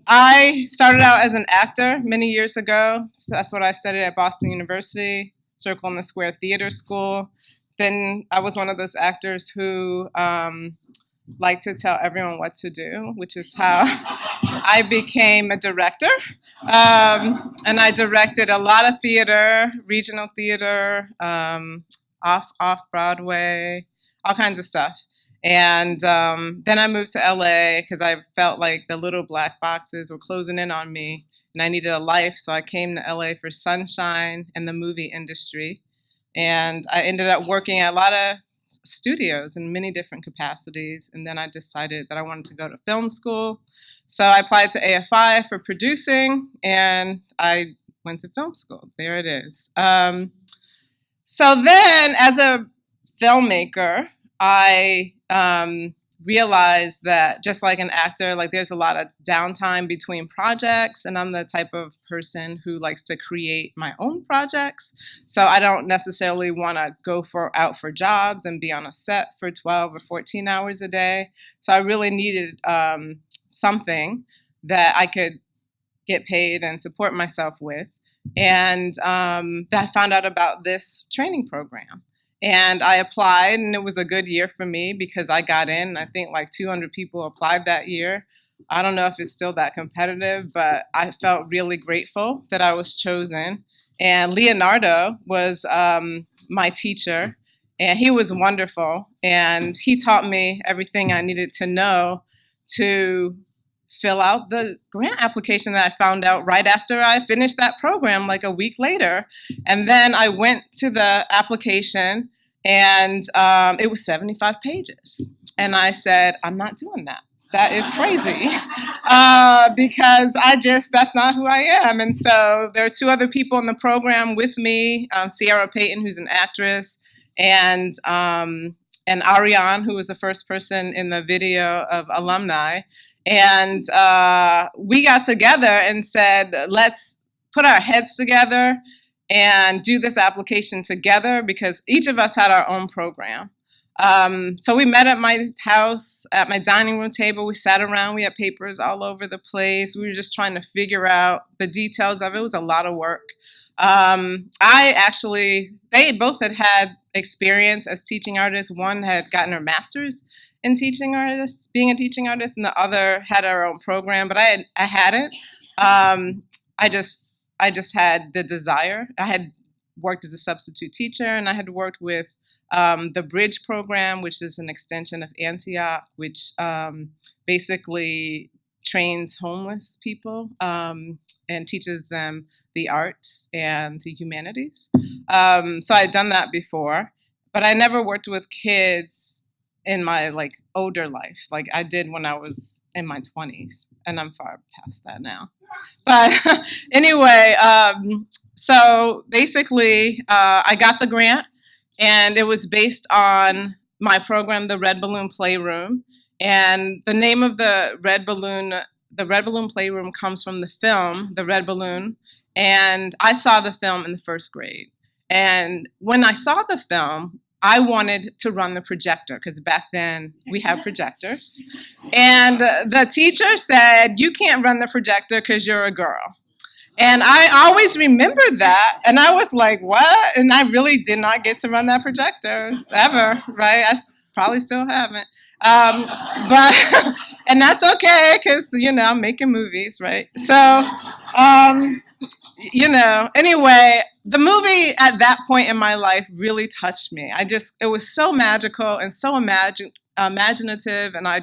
I started out as an actor many years ago. So that's what I studied at Boston University, Circle in the Square Theater School. Then I was one of those actors who like to tell everyone what to do, which is how I became a director. And I directed a lot of theater, regional theater, off Broadway, all kinds of stuff. And then I moved to LA because I felt like the little black boxes were closing in on me and I needed a life. So I came to LA for sunshine and the movie industry. And I ended up working at a lot of studios in many different capacities. And then I decided that I wanted to go to film school. So I applied to AFI for producing and I went to film school. There it is. So then, as a filmmaker, I realized that just like an actor, like there's a lot of downtime between projects, and I'm the type of person who likes to create my own projects. So I don't necessarily want to go out for jobs and be on a set for 12 or 14 hours a day. So I really needed something that I could get paid and support myself with. And I found out about this training program. And I applied, and it was a good year for me because I got in. I think like 200 people applied that year. I don't know if it's still that competitive, but I felt really grateful that I was chosen. And Leonardo was my teacher, and he was wonderful. And he taught me everything I needed to know to fill out the grant application that I found out right after I finished that program, like a week later. And then I went to the application and it was 75 pages. And I said, I'm not doing that. That is crazy because that's not who I am. And so there are two other people in the program with me, Sierra Payton, who's an actress, and Ariane, who was the first person in the video of alumni. And we got together and said, let's put our heads together and do this application together because each of us had our own program. So we met at my house, at my dining room table. We sat around. We had papers all over the place. We were just trying to figure out the details of it. It was a lot of work. They both had experience as teaching artists. One had gotten her master's in being a teaching artist, and the other had her own program, but I hadn't. I just had the desire. I had worked as a substitute teacher, and I had worked with the Bridge program, which is an extension of Antioch, which basically trains homeless people and teaches them the arts and the humanities. So I had done that before, but I never worked with kids in my older life, like I did when I was in my 20s, and I'm far past that now. But anyway, so basically, I got the grant, and it was based on my program, the Red Balloon Playroom. And the name of the Red Balloon Playroom comes from the film, The Red Balloon. And I saw the film in the first grade. And when I saw the film, I wanted to run the projector because back then we had projectors. And the teacher said, you can't run the projector because you're a girl. And I always remembered that. And I was like, what? And I really did not get to run that projector ever, right? I probably still haven't. But and that's okay because, I'm making movies, right? So, anyway, the movie at that point in my life really touched me. It was so magical and so imaginative. And I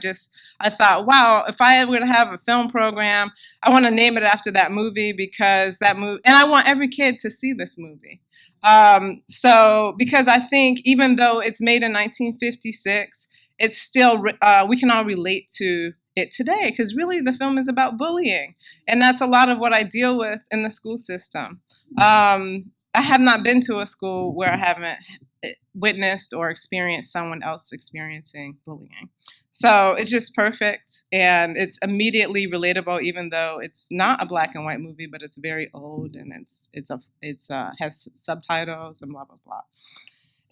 thought, wow, if I were to have a film program, I want to name it after that movie because that movie, and I want every kid to see this movie. Because I think even though it's made in 1956, it's still, we can all relate to it today because really the film is about bullying. And that's a lot of what I deal with in the school system. I have not been to a school where I haven't witnessed or experienced someone else experiencing bullying. So it's just perfect, and it's immediately relatable, even though it's not a black and white movie, but it's very old and it has subtitles and blah blah blah.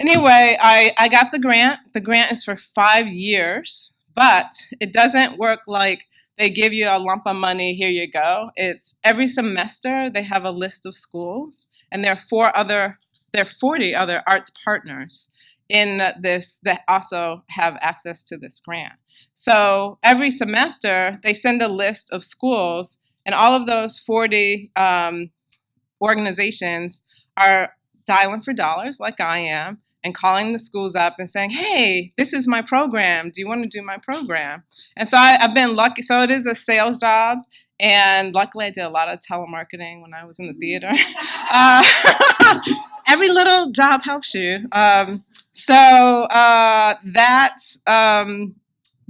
Anyway, I got the grant. The grant is for 5 years, but it doesn't work like they give you a lump of money, here you go. It's every semester they have a list of schools, and there are 40 other arts partners in this that also have access to this grant. So every semester they send a list of schools, and all of those 40 organizations are dialing for dollars like I am and calling the schools up and saying, hey, this is my program. Do you want to do my program? And so I've been lucky. So it is a sales job. And luckily, I did a lot of telemarketing when I was in the theater. Uh, every little job helps you.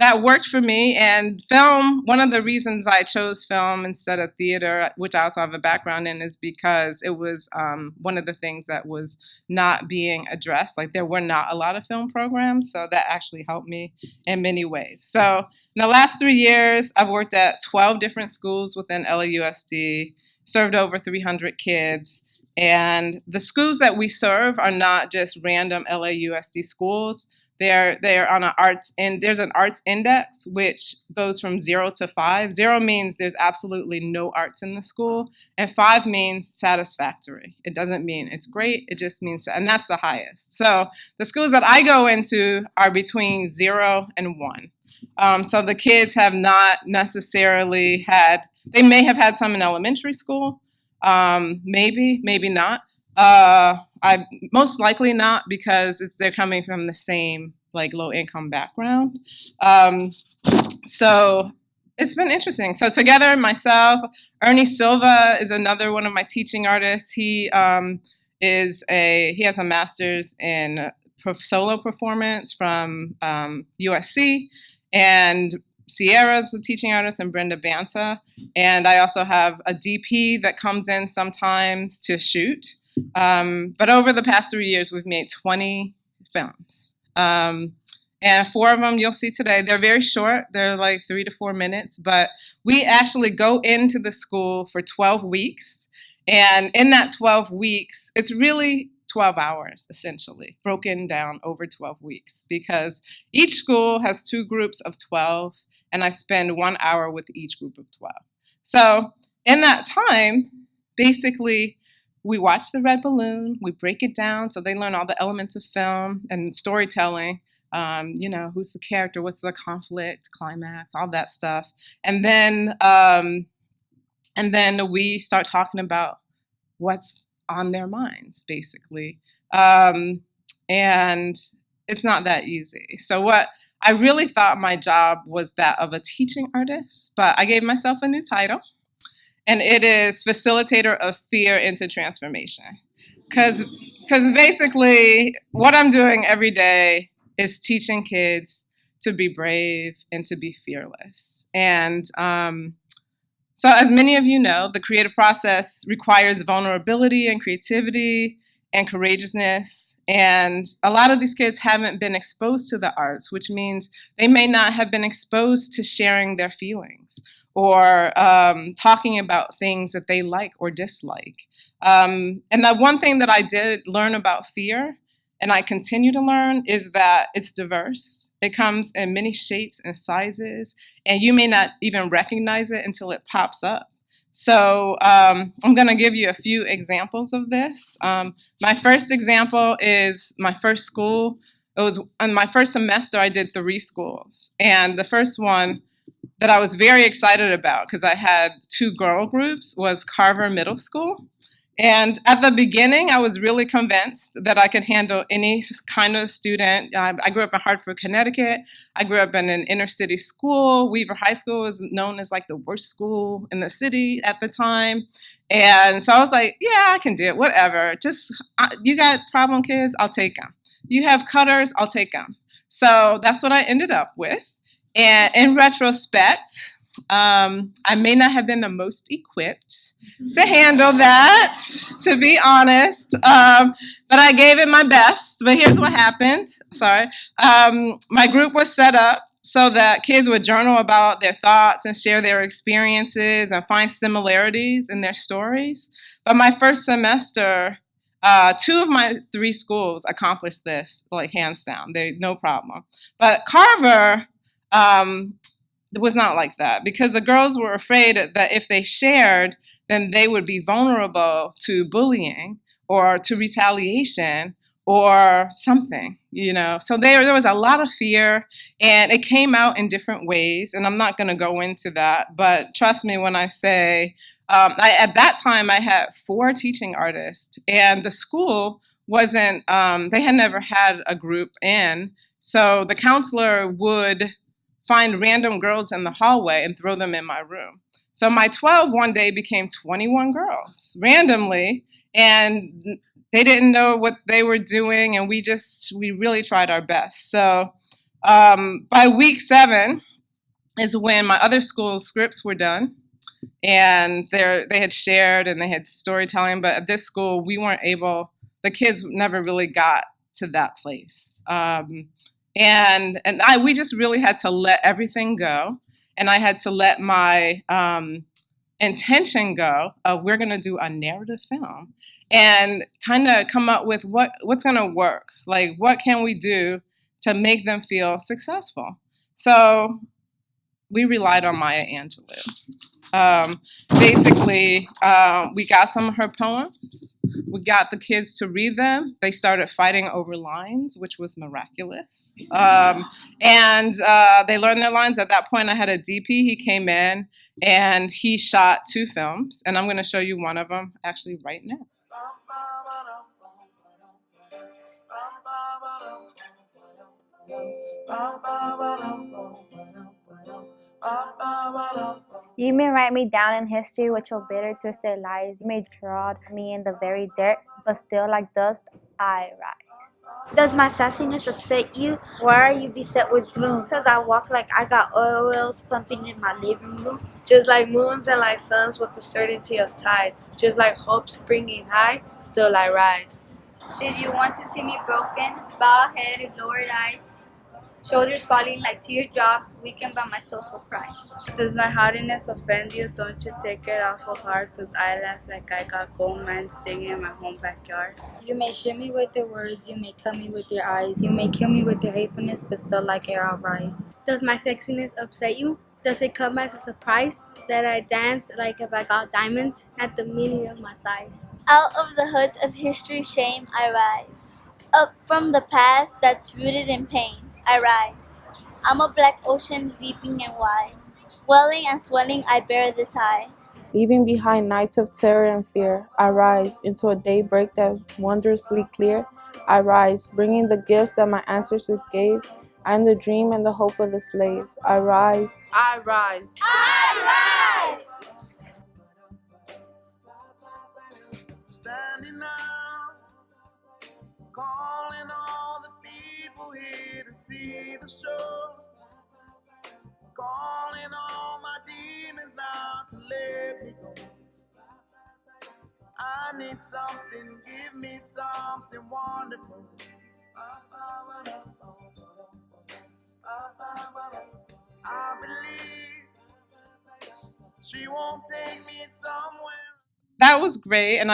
That worked for me. And film, one of the reasons I chose film instead of theater, which I also have a background in, is because it was one of the things that was not being addressed. Like, there were not a lot of film programs, so that actually helped me in many ways. So in the last 3 years, I've worked at 12 different schools within LAUSD, served over 300 kids. And the schools that we serve are not just random LAUSD schools. They're on there's an arts index which goes from 0 to 5. 0 means there's absolutely no arts in the school, and 5 means satisfactory. It doesn't mean it's great, it just means, and that's the highest. So the schools that I go into are between 0 and 1. So the kids have not necessarily they may have had some in elementary school, maybe not. I most likely not, because they're coming from the same like low income background. So it's been interesting. So together, myself, Ernie Silva is another one of my teaching artists. He has a master's in solo performance from USC, and Sierra's a teaching artist, and Brenda Banta. And I also have a DP that comes in sometimes to shoot. But over the past 3 years, we've made 20 films. And 4 of them you'll see today. They're very short. They're like 3 to 4 minutes. But we actually go into the school for 12 weeks. And in that 12 weeks, it's really 12 hours, essentially, broken down over 12 weeks. Because each school has 2 groups of 12, and I spend 1 hour with each group of 12. So in that time, basically, we watch the red balloon, we break it down so they learn all the elements of film and storytelling. Who's the character, what's the conflict, climax, all that stuff. And then we start talking about what's on their minds, basically. And it's not that easy. So what I really thought my job was that of a teaching artist, but I gave myself a new title. And it is facilitator of fear into transformation. Because basically what I'm doing every day is teaching kids to be brave and to be fearless. And so as many of you know, the creative process requires vulnerability and creativity and courageousness. And a lot of these kids haven't been exposed to the arts, which means they may not have been exposed to sharing their feelings, or talking about things that they like or dislike. And the one thing that I did learn about fear, and I continue to learn, is that it's diverse. It comes in many shapes and sizes, and you may not even recognize it until it pops up. So I'm going to give you a few examples of this. My first example is my first school. It was on my first semester, I did 3 schools. And the first one that I was very excited about, because I had 2 girl groups, was Carver Middle School. And at the beginning, I was really convinced that I could handle any kind of student. I grew up in Hartford, Connecticut. I grew up in an inner city school. Weaver High School was known as like the worst school in the city at the time. And so I was like, yeah, I can do it, whatever. You got problem kids, I'll take them. You have cutters, I'll take them. So that's what I ended up with. And in retrospect, I may not have been the most equipped to handle that, to be honest, but I gave it my best. But here's what happened. Sorry. My group was set up so that kids would journal about their thoughts and share their experiences and find similarities in their stories. But my first semester, 2 of my 3 schools accomplished this, like hands down. No problem. But Carver, it was not like that, because the girls were afraid that if they shared, then they would be vulnerable to bullying or to retaliation or something, you know. So there was a lot of fear, and it came out in different ways. And I'm not going to go into that, but trust me when I say, at that time I had 4 teaching artists, and the school wasn't. They had never had a group in, so the counselor would find random girls in the hallway and throw them in my room. So my 12 one day became 21 girls randomly, and they didn't know what they were doing, and we really tried our best. So by week 7 is when my other school's scripts were done, and they had shared and they had storytelling, but at this school we weren't able. The kids never really got to that place. We just really had to let everything go, and I had to let my intention go of, we're going to do a narrative film and kind of come up with what's going to work. Like, what can we do to make them feel successful? So we relied on Maya Angelou. Basically, we got some of her poems. We got the kids to read them. They started fighting over lines, which was miraculous. And they learned their lines. At that point, I had a DP. He came in and he shot 2 films. And I'm going to show you one of them actually right now. You may write me down in history with your bitter, twisted lies. You may trod me in the very dirt, but still like dust I rise. Does my sassiness upset you? Why are you beset with gloom? Cause I walk like I got oil wells pumping in my living room. Just like moons and like suns with the certainty of tides. Just like hope springing high, still I rise. Did you want to see me broken, bowed head, lowered eyes, shoulders falling like teardrops, weakened by my soulful cry? Does my hardiness offend you? Don't you take it awful hard, cause I laugh like I got gold mines digging in my home backyard. You may shoot me with your words, you may cut me with your eyes, you may kill me with your hatefulness, but still like air I'll rise. Does my sexiness upset you? Does it come as a surprise that I dance like if I got diamonds at the meaning of my thighs? Out of the hoods of history's shame I rise. Up from the past that's rooted in pain I rise. I'm a black ocean leaping and wide. Welling and swelling I bear the tide. Leaving behind nights of terror and fear, I rise into a daybreak that's wondrously clear. I rise, bringing the gifts that my ancestors gave. I am the dream and the hope of the slave. I rise. I rise. I rise! Standing out, calling all the people here to see the show. Calling all my demons now to let me go. I need something, give me something wonderful. I believe she won't take me somewhere. That was great, and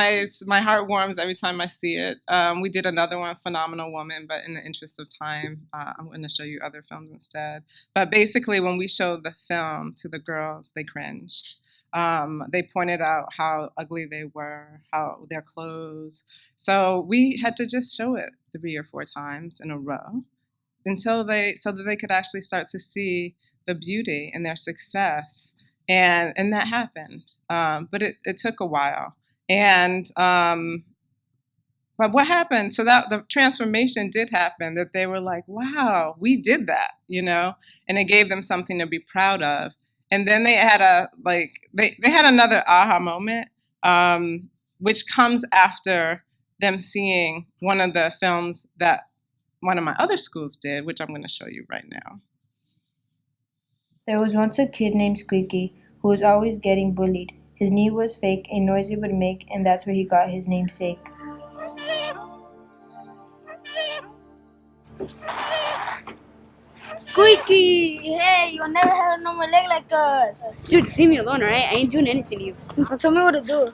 my heart warms every time I see it. We did another one, Phenomenal Woman, but in the interest of time, I'm going to show you other films instead. But basically, when we showed the film to the girls, they cringed. They pointed out how ugly they were, how their clothes. So we had to just show it 3 or 4 times in a row so that they could actually start to see the beauty and their success. And that happened, but it took a while. And but what happened? So that the transformation did happen. That they were like, "Wow, we did that," you know, and it gave them something to be proud of. And then they had they had another aha moment, which comes after them seeing one of the films that one of my other schools did, which I'm going to show you right now. There was once a kid named Squeaky who was always getting bullied. His knee was fake, a noise it would make, and that's where he got his namesake. Squeaky! Hey, you'll never have a normal leg like us. Dude, see me alone, alright? I ain't doing anything to you. So tell me what to do.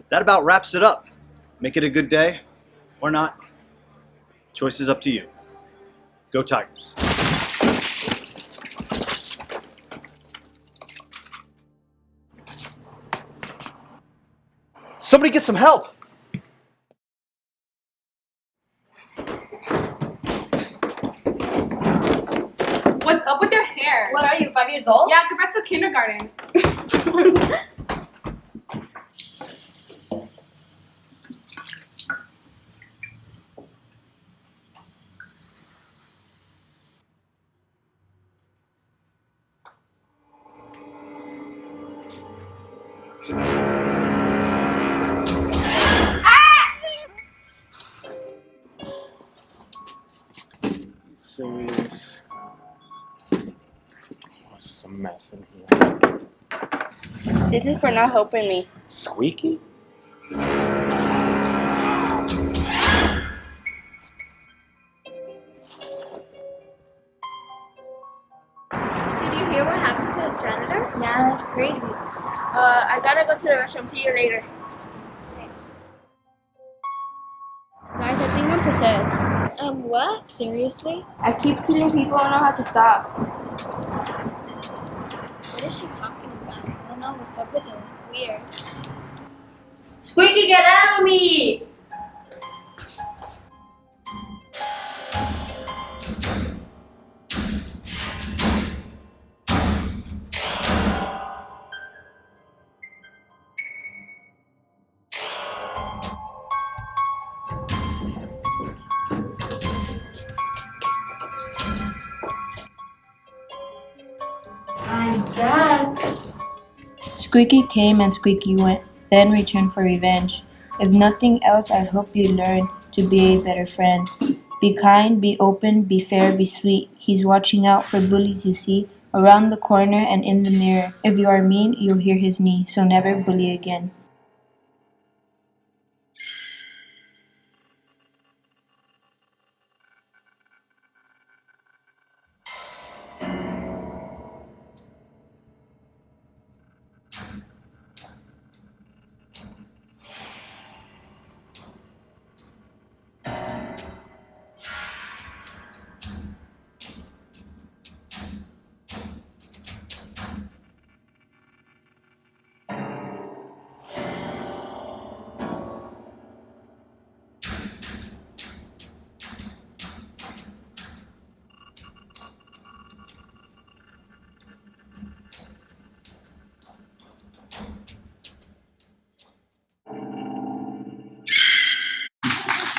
That about wraps it up. Make it a good day, or not. Choice is up to you. Go Tigers. Somebody get some help! What's up with your hair? What are you, 5 years old? Yeah, go back to kindergarten. Serious. Oh, this is a mess in here. This is for not helping me. Squeaky? Did you hear what happened to the janitor? Yeah, that's crazy. I gotta go to the restroom. See you later. Guys, I think I'm possessed. What? Seriously? I keep killing people. I don't know how to stop. What is she talking about? I don't know what's up with her. Weird. Squeaky, get out of me! I'm back. Squeaky came and Squeaky went, then returned for revenge. If nothing else, I hope you learn to be a better friend. Be kind, be open, be fair, be sweet. He's watching out for bullies you see, around the corner and in the mirror. If you are mean, you'll hear his knee, so never bully again.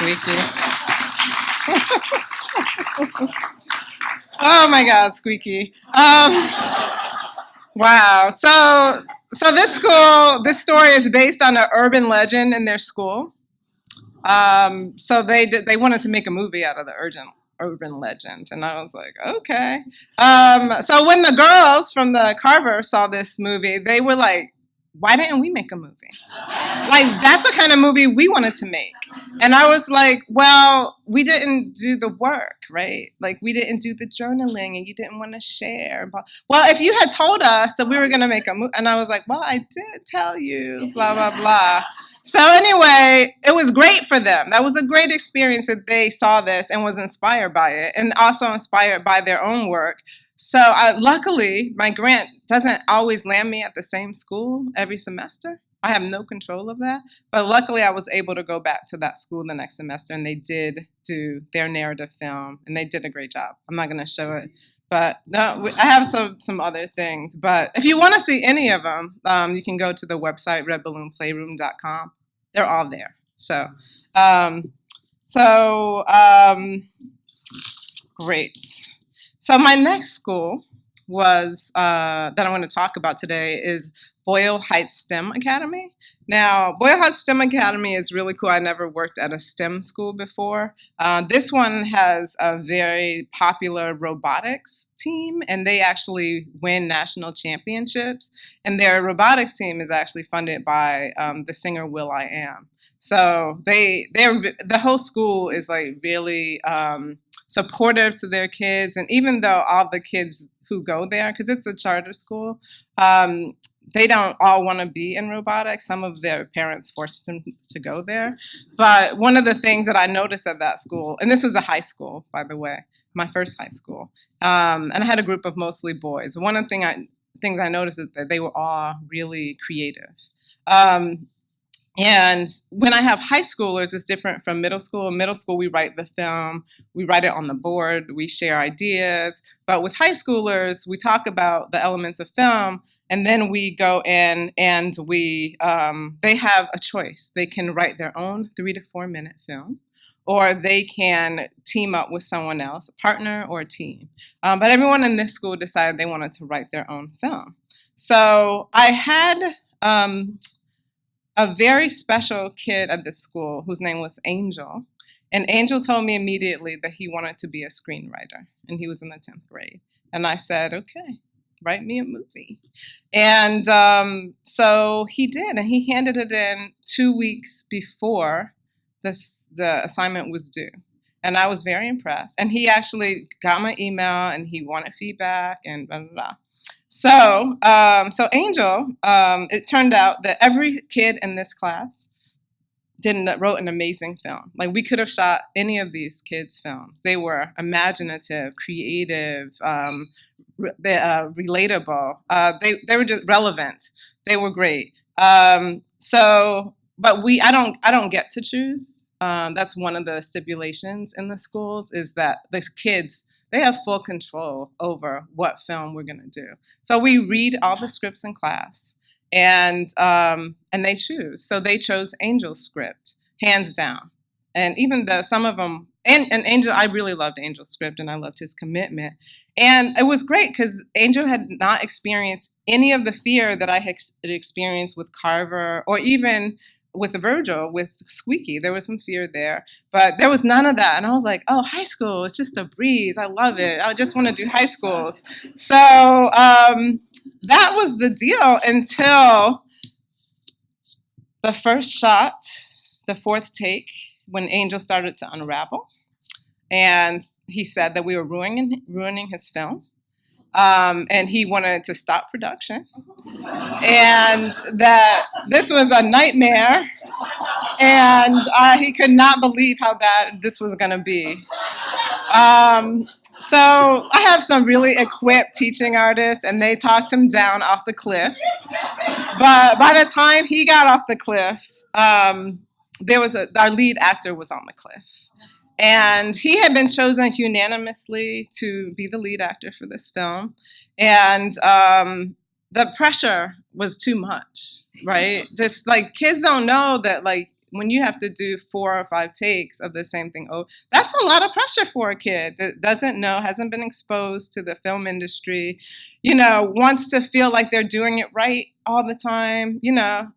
Squeaky. Oh my God, Squeaky. Wow. So this story is based on an urban legend in their school. So they wanted to make a movie out of the urban legend, and I was like, okay. So when the girls from the Carver saw this movie, they were like, why didn't we make a movie? Like, that's the kind of movie we wanted to make. And I was like, well, we didn't do the work, right? Like, we didn't do the journaling, and you didn't want to share. Well, if you had told us that we were going to make a movie, and I was like, well, I did tell you, blah, blah, blah. So anyway, it was great for them. That was a great experience that they saw this and was inspired by it, and also inspired by their own work. So luckily, my grant doesn't always land me at the same school every semester. I have no control of that. But luckily, I was able to go back to that school the next semester, and they did do their narrative film, and they did a great job. I'm not going to show it. But no, I have some other things. But if you want to see any of them, you can go to the website, redballoonplayroom.com. They're all there. So great. So my next school was that I want to talk about today is Boyle Heights STEM Academy. Now, Boyle Heights STEM Academy is really cool. I never worked at a STEM school before. This one has a very popular robotics team, and they actually win national championships. And their robotics team is actually funded by the singer will.i.am. So the whole school is like really supportive to their kids. And even though all the kids who go there, because it's a charter school, they don't all want to be in robotics. Some of their parents forced them to go there. But one of the things that I noticed at that school, and this was a high school, by the way, my first high school, and I had a group of mostly boys. One of the things I noticed is that they were all really creative. And when I have high schoolers, it's different from middle school. In middle school, we write the film, we write it on the board, we share ideas. But with high schoolers, we talk about the elements of film, and then we go in and they have a choice. They can write their own 3 to 4 minute film, or they can team up with someone else, a partner or a team. But everyone in this school decided they wanted to write their own film. So I had a very special kid at this school whose name was Angel. And Angel told me immediately that he wanted to be a screenwriter, and he was in the 10th grade. And I said, okay, write me a movie. And so he did, and he handed it in 2 weeks before the assignment was due. And I was very impressed. And he actually got my email, and he wanted feedback, and blah, blah, blah. So Angel, it turned out that every kid in this class wrote an amazing film. Like, we could have shot any of these kids' films. They were imaginative, creative, relatable. They were just relevant. They were great. But I don't get to choose. That's one of the stipulations in the schools, is that the kids, they have full control over what film we're going to do. So we read all the scripts in class, and they choose. So they chose Angel's script, hands down. And even though some of them, and Angel, I really loved Angel's script, and I loved his commitment. And it was great because Angel had not experienced any of the fear that I had experienced with Carver, or even with Virgil, with Squeaky. There was some fear there, but there was none of that. And I was like, oh, high school, it's just a breeze. I love it. I just want to do high schools. So that was the deal until the first shot, the 4th take, when Angel started to unravel. And he said that we were ruining his film. And he wanted to stop production, and that this was a nightmare, and he could not believe how bad this was going to be. So I have some really equipped teaching artists, and they talked him down off the cliff. But by the time he got off the cliff, our lead actor was on the cliff. And he had been chosen unanimously to be the lead actor for this film. And the pressure was too much, right? Just like, kids don't know that, like, when you have to do 4 or 5 takes of the same thing, that's a lot of pressure for a kid that doesn't know, hasn't been exposed to the film industry, wants to feel like they're doing it right all the time,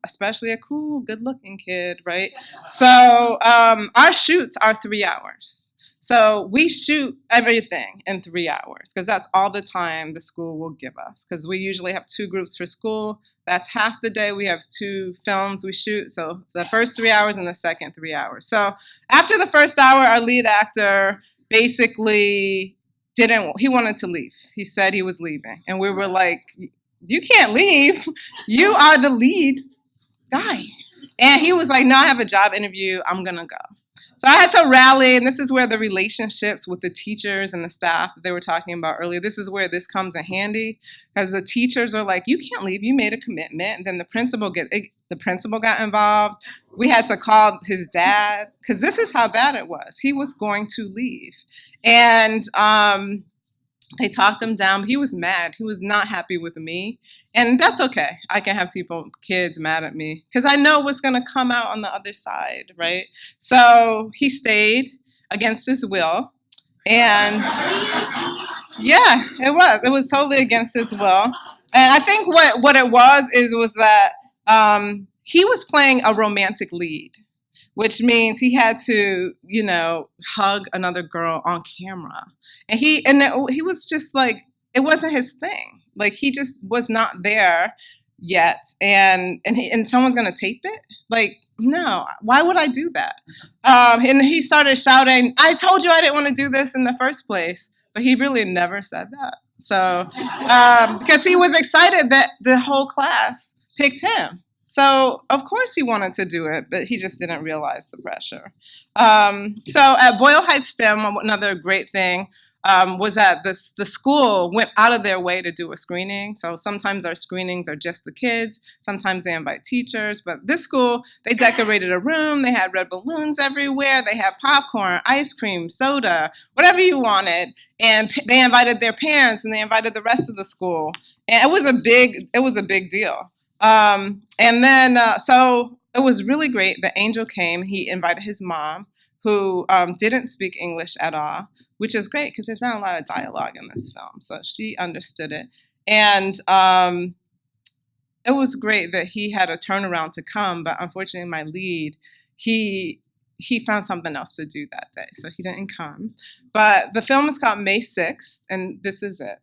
especially a cool, good-looking kid, right? So our shoots are 3 hours. So we shoot everything in 3 hours because that's all the time the school will give us, because we usually have 2 groups for school. That's half the day. We have 2 films we shoot. So the first 3 hours and the second 3 hours. So after the first hour, our lead actor basically he wanted to leave. He said he was leaving. And we were like, you can't leave. You are the lead guy. And he was like, no, I have a job interview. I'm going to go. So I had to rally, and this is where the relationships with the teachers and the staff that they were talking about earlier, this is where this comes in handy, because the teachers are like, you can't leave, you made a commitment. And then the principal got involved. We had to call his dad, because this is how bad it was. He was going to leave. And they talked him down, but he was mad. He was not happy with me. And that's okay. I can have kids mad at me, because I know what's going to come out on the other side, right? So he stayed against his will. And yeah, it was. It was totally against his will. And I think what it was that he was playing a romantic lead, which means he had to, hug another girl on camera. And he was just like, it wasn't his thing. Like, he just was not there yet. And someone's going to tape it? Like, no, why would I do that? And he started shouting, I told you I didn't want to do this in the first place. But he really never said that. So, because he was excited that the whole class picked him. So, of course he wanted to do it, but he just didn't realize the pressure. So at Boyle Heights STEM, another great thing, was that the school went out of their way to do a screening. So sometimes our screenings are just the kids. Sometimes they invite teachers. But this school, they decorated a room. They had red balloons everywhere. They had popcorn, ice cream, soda, whatever you wanted. And they invited their parents, and they invited the rest of the school. And it was a big deal. And then so it was really great. The angel came. He invited his mom, who didn't speak English at all, which is great because there's not a lot of dialogue in this film. So she understood it. And it was great that he had a turnaround to come, but unfortunately my lead, he found something else to do that day, so he didn't come. But the film is called May 6th, and this is it.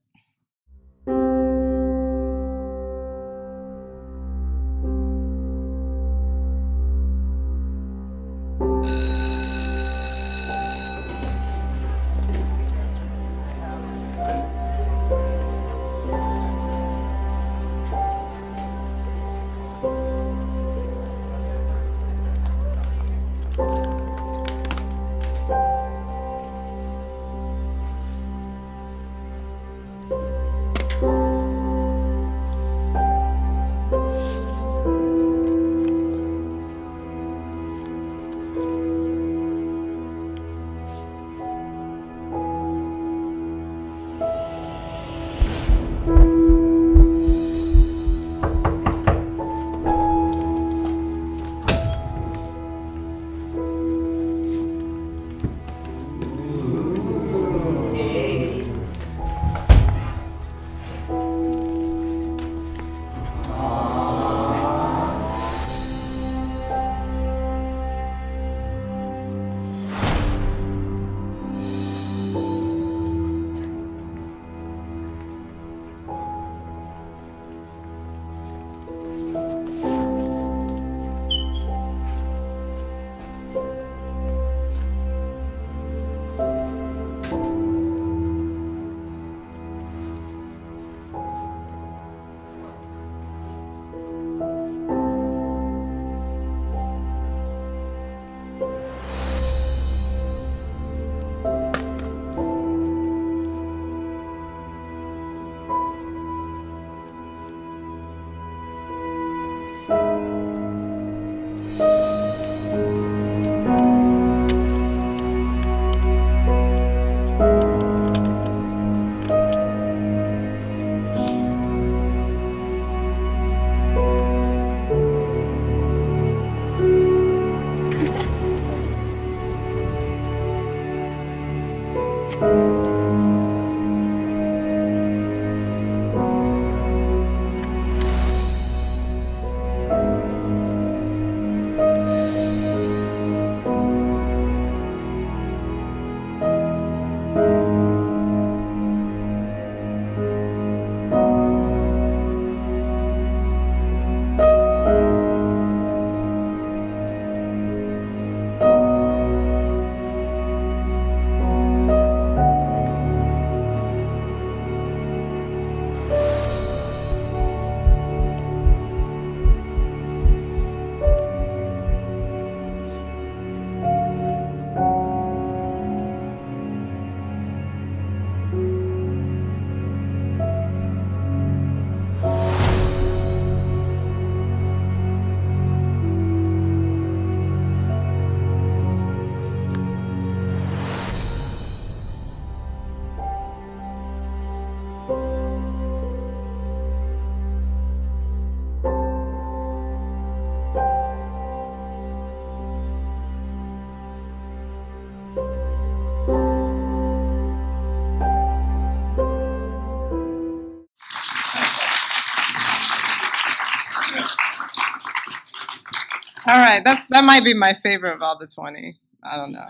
All right, that might be my favorite of all the 20. I don't know.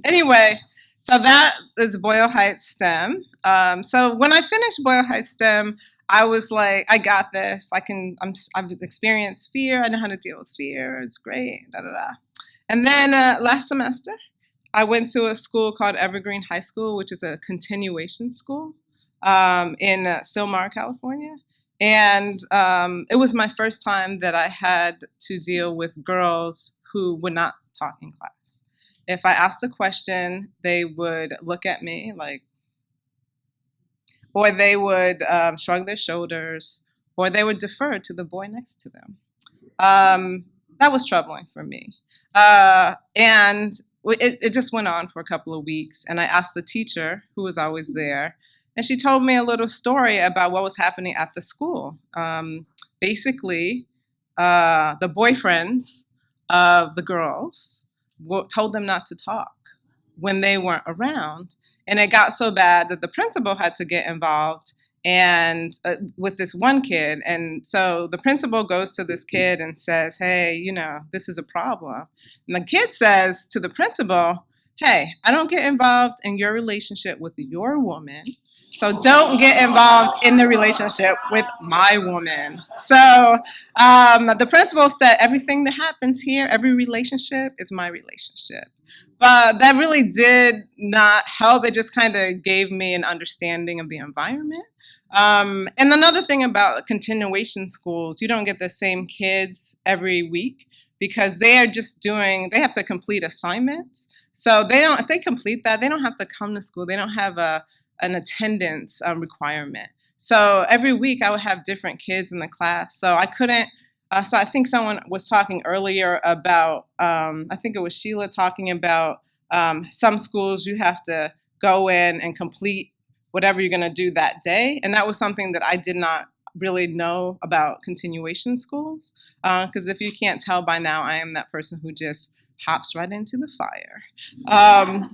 Anyway, so that is Boyle Heights STEM. So when I finished Boyle Heights STEM, I was like, I got this. I've experienced fear. I know how to deal with fear. It's great. Da da da. And then last semester, I went to a school called Evergreen High School, which is a continuation school in Silmar, California. And it was my first time that I had to deal with girls who would not talk in class. If I asked a question, they would look at me like, or they would shrug their shoulders, or they would defer to the boy next to them. That was troubling for me. And it just went on for a couple of weeks. And I asked the teacher, who was always there, and she told me a little story about what was happening at the school. Basically, the boyfriends of the girls told them not to talk when they weren't around. And it got so bad that the principal had to get involved and with this one kid. And so the principal goes to this kid and says, hey, you know, this is a problem. And the kid says to the principal, hey, I don't get involved in your relationship with your woman, so don't get involved in the relationship with my woman. So the principal said, everything that happens here, every relationship is my relationship. But that really did not help. It just kind of gave me an understanding of the environment. And another thing about continuation schools, you don't get the same kids every week because they are just they have to complete assignments. So if they complete that, they don't have to come to school. They don't have an attendance requirement. So every week I would have different kids in the class. So I couldn't, so I think someone was talking earlier about, I think it was Sheila talking about some schools you have to go in and complete whatever you're going to do that day. And that was something that I did not really know about continuation schools. Because if you can't tell by now, I am that person who just hops right into the fire.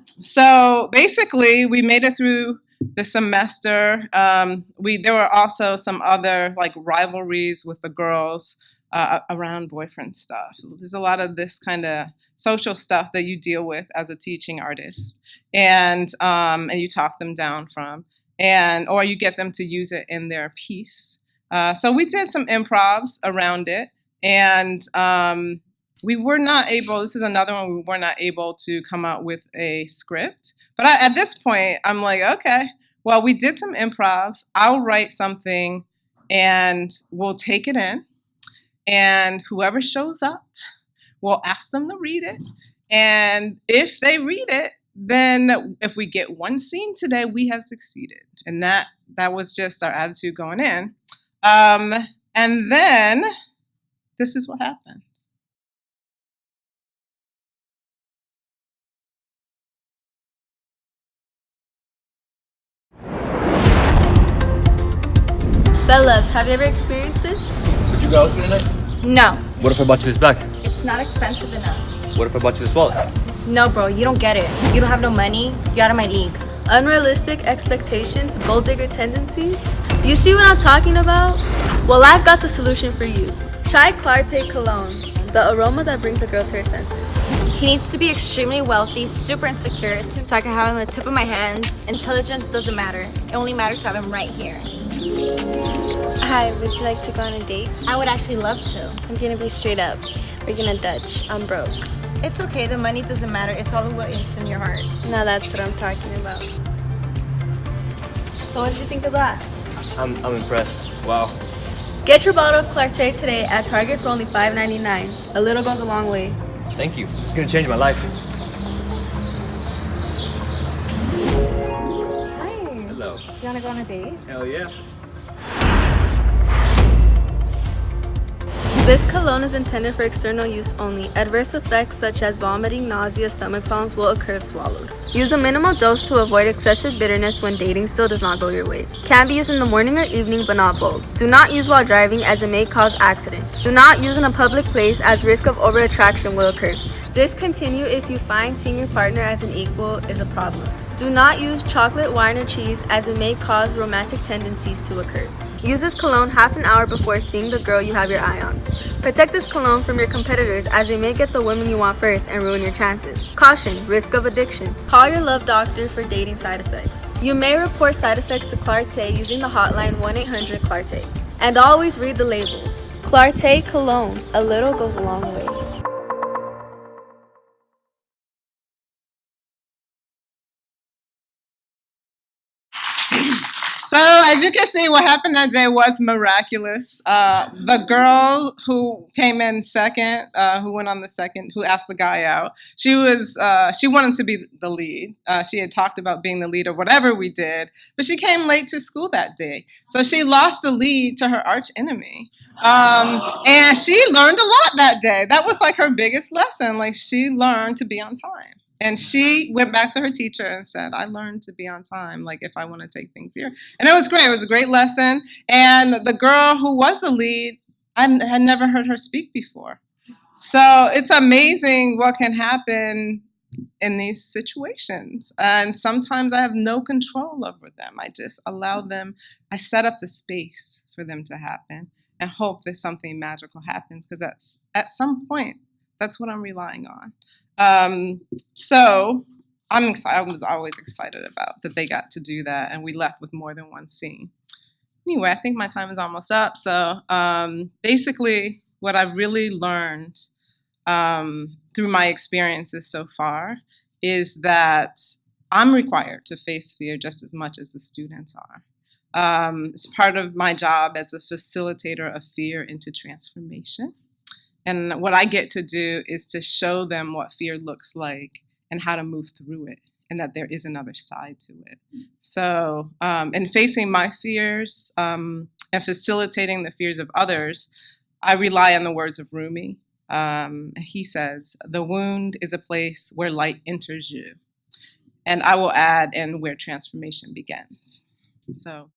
So basically, we made it through the semester. There were also some other like rivalries with the girls around boyfriend stuff. There's a lot of this kind of social stuff that you deal with as a teaching artist, and you talk them down from, or you get them to use it in their piece. So we did some improvs around it, and we were not able, this is another one, we were not able to come out with a script. But at this point, I'm like, okay, well, we did some improvs. I'll write something and we'll take it in. And whoever shows up, we'll ask them to read it. And if they read it, then if we get one scene today, we have succeeded. And that was just our attitude going in. And then this is what happened. Fellas, have you ever experienced this? Would you go out with me tonight? No. What if I bought you this bag? It's not expensive enough. What if I bought you this wallet? No, bro, you don't get it. You don't have no money. You're out of my league. Unrealistic expectations, gold digger tendencies. You see what I'm talking about? Well, I've got the solution for you. Try Clarté Cologne, the aroma that brings a girl to her senses. He needs to be extremely wealthy, super insecure, so I can have him on the tip of my hands. Intelligence doesn't matter. It only matters to have him right here. Hi, would you like to go on a date? I would actually love to. I'm gonna be straight up. We're gonna Dutch. I'm broke. It's okay, the money doesn't matter. It's all what is in your heart. Now that's what I'm talking about. So what did you think of that? I'm impressed. Wow. Get your bottle of Clarté today at Target for only $5.99. A little goes a long way. Thank you. This is gonna change my life. Hi. Hello. Do you wanna go on a date? Hell yeah. This cologne is intended for external use only. Adverse effects such as vomiting, nausea, stomach problems will occur if swallowed. Use a minimal dose to avoid excessive bitterness when dating still does not go your way. Can be used in the morning or evening, but not both. Do not use while driving as it may cause accident. Do not use in a public place as risk of over-attraction will occur. Discontinue if you find seeing your partner as an equal is a problem. Do not use chocolate, wine, or cheese as it may cause romantic tendencies to occur. Use this cologne half an hour before seeing the girl you have your eye on. Protect this cologne from your competitors as they may get the woman you want first and ruin your chances. Caution, risk of addiction. Call your love doctor for dating side effects. You may report side effects to Clarté using the hotline 1-800-CLARTÉ. And always read the labels. Clarté Cologne, a little goes a long way. So as you can see what happened that day was miraculous. The girl who came in second, who went on the second, who asked the guy out, she wanted to be the lead. She had talked about being the lead of whatever we did, but she came late to school that day. So she lost the lead to her arch enemy. And she learned a lot that day. That was like her biggest lesson. Like, she learned to be on time. And she went back to her teacher and said, I learned to be on time, like, if I want to take things here. And it was great. It was a great lesson. And the girl who was the lead, I had never heard her speak before. So it's amazing what can happen in these situations. And sometimes I have no control over them. I just allow them, I set up the space for them to happen and hope that something magical happens, because at some point, that's what I'm relying on. So I'm excited. I was always excited about that they got to do that, and we left with more than one scene. Anyway, I think my time is almost up. So basically, what I've really learned through my experiences so far is that I'm required to face fear just as much as the students are. It's part of my job as a facilitator of fear into transformation. And what I get to do is to show them what fear looks like and how to move through it, and that there is another side to it. So in facing my fears and facilitating the fears of others, I rely on the words of Rumi. He says, the wound is a place where light enters you. And I will add, and where transformation begins. So